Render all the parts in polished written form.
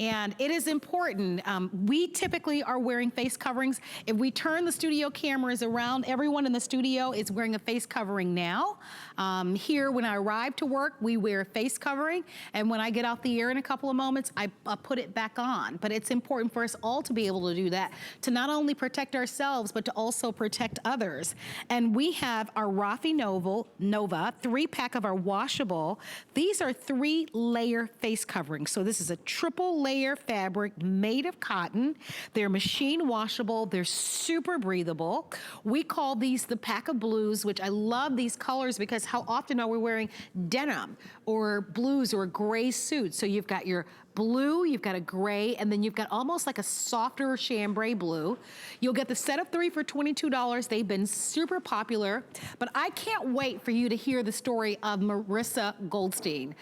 And it is important. We typically are wearing face coverings. If we turn the studio cameras around, everyone in the studio is wearing a face covering now. Here, when I arrive to work, we wear a face covering. And when I get off the air in a couple of moments, I put it back on. But it's important for us all to be able to do that, to not only protect ourselves, but to also protect others. And we have our Rafi Nova 3-pack of our washable. These are 3-layer face coverings. So this is a triple layer fabric made of cotton. They're machine washable. They're super breathable. We call these the pack of blues, which I love these colors because how often are we wearing denim or blues or gray suits? So you've got your blue, you've got a gray, and then you've got almost like a softer chambray blue. You'll get the set of 3 for $22. They've been super popular, but I can't wait for you to hear the story of Marissa Goldstein.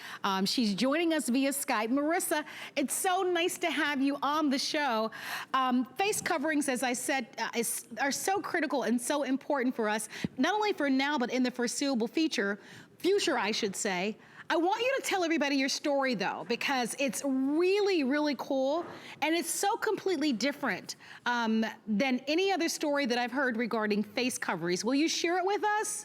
She's joining us via Skype. Marissa, it's so nice to have you on the show. Face coverings, as I said, are so critical and so important for us, not only for now, but in the foreseeable future, I should say. I want you to tell everybody your story though, because it's really, really cool. And it's so completely different than any other story that I've heard regarding face coverings. Will you share it with us?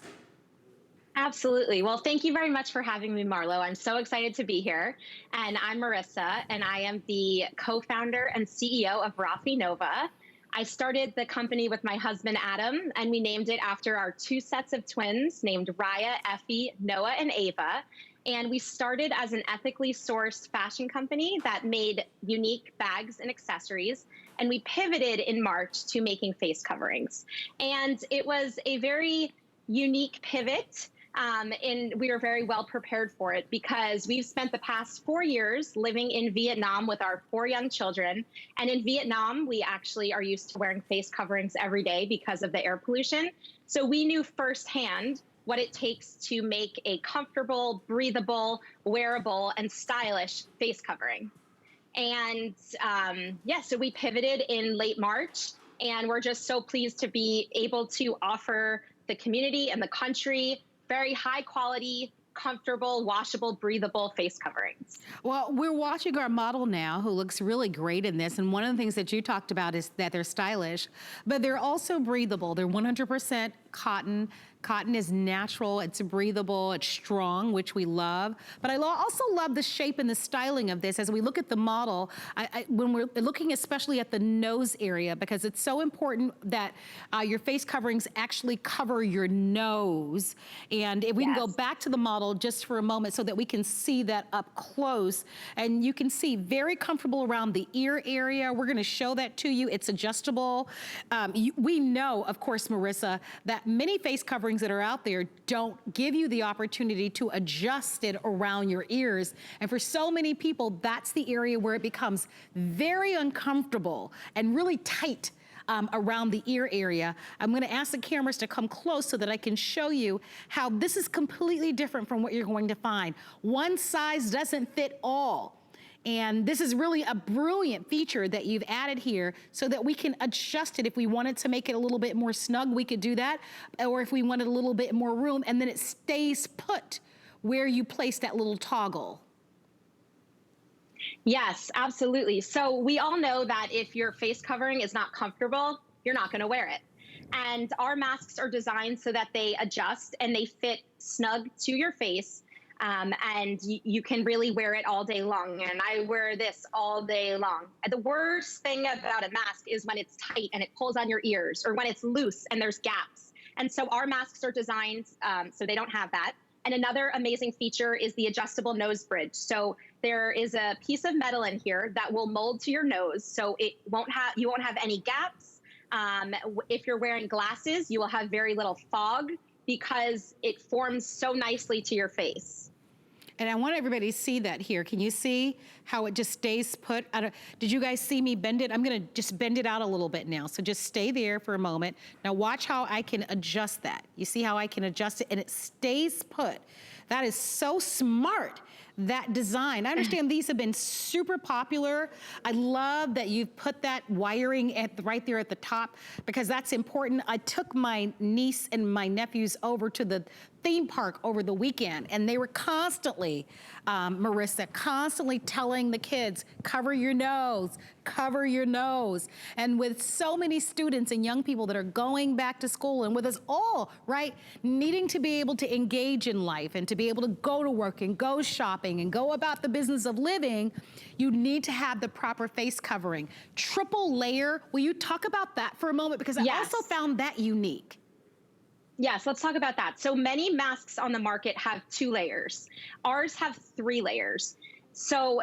Absolutely. Well, thank you very much for having me, Marlo. I'm so excited to be here. And I'm Marissa, and I am the co-founder and CEO of Rafi Nova. I started the company with my husband, Adam, and we named it after our 2 sets of twins named Raya, Effie, Noah, and Ava. And we started as an ethically sourced fashion company that made unique bags and accessories. And we pivoted in March to making face coverings. And it was a very unique pivot. And we were very well prepared for it because we've spent the past 4 years living in Vietnam with our 4 young children. And in Vietnam, we actually are used to wearing face coverings every day because of the air pollution. So we knew firsthand what it takes to make a comfortable, breathable, wearable, and stylish face covering. And yeah, so we pivoted in late March, and we're just so pleased to be able to offer the community and the country very high quality, comfortable, washable, breathable face coverings. Well, we're watching our model now who looks really great in this. And one of the things that you talked about is that they're stylish, but they're also breathable. They're 100% cotton. Cotton is natural, it's breathable, it's strong, which we love. But I also love the shape and the styling of this as we look at the model, when we're looking especially at the nose area, because it's so important that your face coverings actually cover your nose. And if we can go back to the model just for a moment so that we can see that up close, and you can see very comfortable around the ear area. We're gonna show that to you. It's adjustable. We know, of course, Marissa, that many face coverings that are out there don't give you the opportunity to adjust it around your ears. And for so many people, that's the area where it becomes very uncomfortable and really tight around the ear area. I'm gonna ask the cameras to come close so that I can show you how this is completely different from what you're going to find. One size doesn't fit all. And this is really a brilliant feature that you've added here so that we can adjust it. If we wanted to make it a little bit more snug, we could do that. Or if we wanted a little bit more room, and then it stays put where you place that little toggle. Yes, absolutely. So we all know that if your face covering is not comfortable, you're not gonna wear it. And our masks are designed so that they adjust and they fit snug to your face. And you can really wear it all day long. And I wear this all day long. The worst thing about a mask is when it's tight and it pulls on your ears, or when it's loose and there's gaps. And so our masks are designed so they don't have that. And another amazing feature is the adjustable nose bridge. So there is a piece of metal in here that will mold to your nose, so you won't have any gaps. If you're wearing glasses, you will have very little fog because it forms so nicely to your face. And I want everybody to see that here. Can you see how it just stays put? Did you guys see me bend it? I'm gonna just bend it out a little bit now. So just stay there for a moment. Now watch how I can adjust that. You see how I can adjust it and it stays put. That is so smart. that design. I understand these have been super popular. I love that you've put that wiring right there at the top, because that's important. I took my niece and my nephews over to the theme park over the weekend, and they were constantly, Marissa, constantly telling the kids, cover your nose, cover your nose. And with so many students and young people that are going back to school, and with us all, right, needing to be able to engage in life and to be able to go to work and go shopping and go about the business of living, you need to have the proper face covering. Triple layer, will you talk about that for a moment? Because I also found that unique. Yes, let's talk about that. So many masks on the market have 2 layers. Ours have 3 layers. So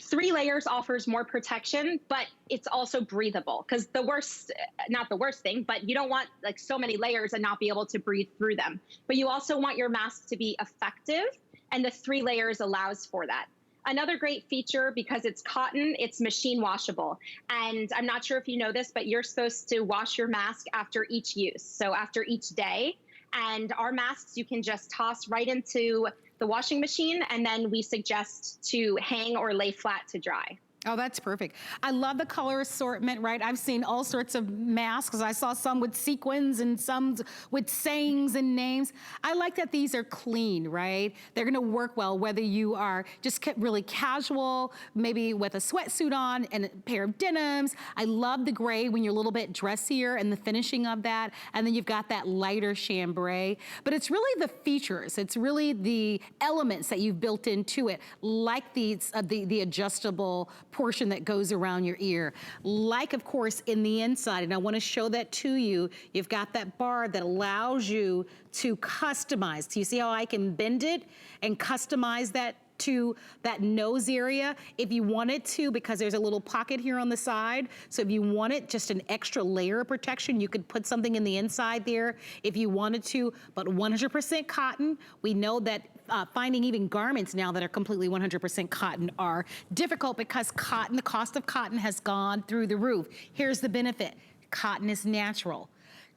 3 layers offers more protection, but it's also breathable, because the worst, not the worst thing, but you don't want like so many layers and not be able to breathe through them. But you also want your mask to be effective, and the 3 layers allows for that. Another great feature, because it's cotton, it's machine washable. And I'm not sure if you know this, but you're supposed to wash your mask after each use, so after each day. And our masks you can just toss right into the washing machine, and then we suggest to hang or lay flat to dry. Oh, that's perfect. I love the color assortment, right? I've seen all sorts of masks. I saw some with sequins and some with sayings and names. I like that these are clean, right? They're gonna work well, whether you are just really casual, maybe with a sweatsuit on and a pair of denims. I love the gray when you're a little bit dressier and the finishing of that. And then you've got that lighter chambray. But it's really the features. It's really the elements that you've built into it, like the adjustable portion that goes around your ear. Like, of course, in the inside, and I want to show that to you, you've got that bar that allows you to customize. So you see how I can bend it and customize that to that nose area if you wanted to, because there's a little pocket here on the side. So if you wanted just an extra layer of protection, you could put something in the inside there if you wanted to, but 100% cotton. We know that finding even garments now that are completely 100% cotton are difficult, because cotton, the cost of cotton has gone through the roof. Here's the benefit. Cotton is natural.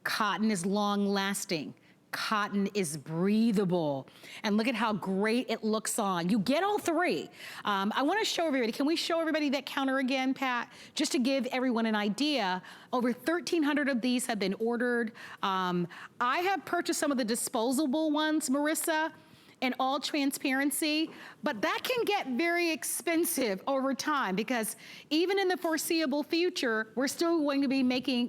Cotton is long lasting. Cotton is breathable. And look at how great it looks on. You get all 3. I wanna show everybody, can we show everybody that counter again, Pat? Just to give everyone an idea, over 1,300 of these have been ordered. I have purchased some of the disposable ones, Marissa, in all transparency, but that can get very expensive over time, because even in the foreseeable future, we're still going to be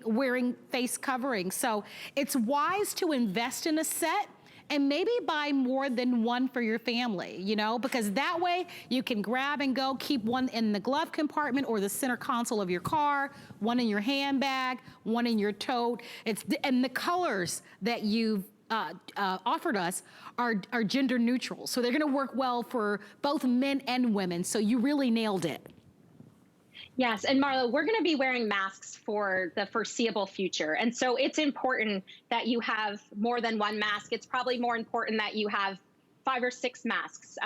wearing face coverings. So it's wise to invest in a set and maybe buy more than one for your family, you know, because that way you can grab and go, keep one in the glove compartment or the center console of your car, one in your handbag, one in your tote. And the colors that you've offered us are gender neutral. So they're gonna work well for both men and women. So you really nailed it. Yes, and Marlo, we're gonna be wearing masks for the foreseeable future. And so it's important that you have more than one mask. It's probably more important that you have 5 or 6 masks,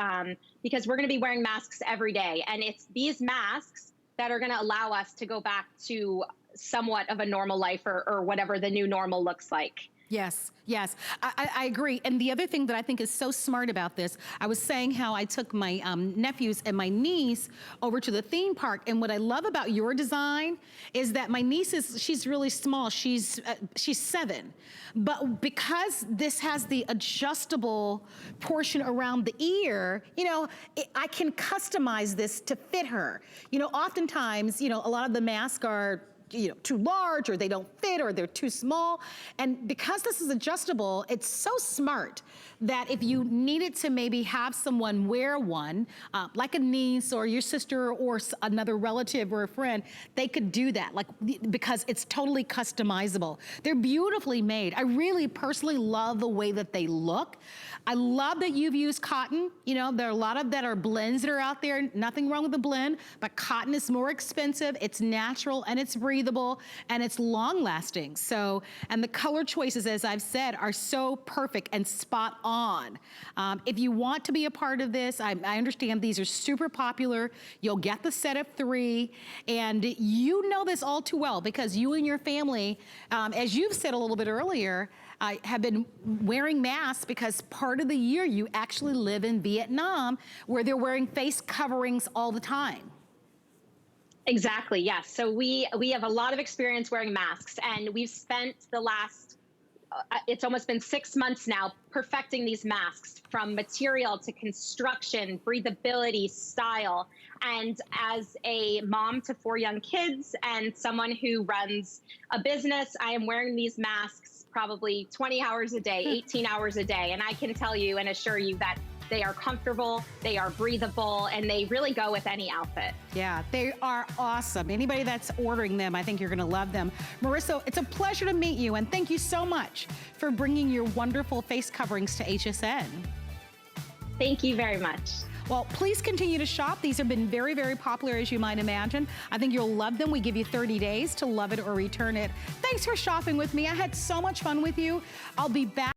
because we're gonna be wearing masks every day. And it's these masks that are gonna allow us to go back to somewhat of a normal life, or whatever the new normal looks like. Yes, yes, I agree. And the other thing that I think is so smart about this, I was saying how I took my nephews and my niece over to the theme park. And what I love about your design is that my niece she's really small. She's 7. But because this has the adjustable portion around the ear, you know, I can customize this to fit her. You know, oftentimes, you know, a lot of the masks are, you know, too large, or they don't fit, or they're too small. And because this is adjustable, it's so smart that if you needed to maybe have someone wear one, like a niece or your sister or another relative or a friend, they could do that, like, because it's totally customizable. They're beautifully made. I really personally love the way that they look. I love that you've used cotton. You know, there are a lot of that are blends that are out there. Nothing wrong with the blend, but cotton is more expensive, it's natural, and it's breathable. breathable, and it's long lasting. So, and the color choices, as I've said, are so perfect and spot on. If you want to be a part of this, I understand these are super popular. You'll get the set of 3, and you know this all too well because you and your family, as you've said a little bit earlier, have been wearing masks because part of the year you actually live in Vietnam where they're wearing face coverings all the time. Exactly, yes. So we have a lot of experience wearing masks, and we've spent the last, it's almost been 6 months now, perfecting these masks from material to construction, breathability, style. And as a mom to 4 young kids and someone who runs a business, I am wearing these masks probably 20 hours a day, 18 hours a day. And I can tell you and assure you that they are comfortable, they are breathable, and they really go with any outfit. Yeah, they are awesome. Anybody that's ordering them, I think you're gonna love them. Marissa, it's a pleasure to meet you, and thank you so much for bringing your wonderful face coverings to HSN. Thank you very much. Well, please continue to shop. These have been very, very popular, as you might imagine. I think you'll love them. We give you 30 days to love it or return it. Thanks for shopping with me. I had so much fun with you. I'll be back.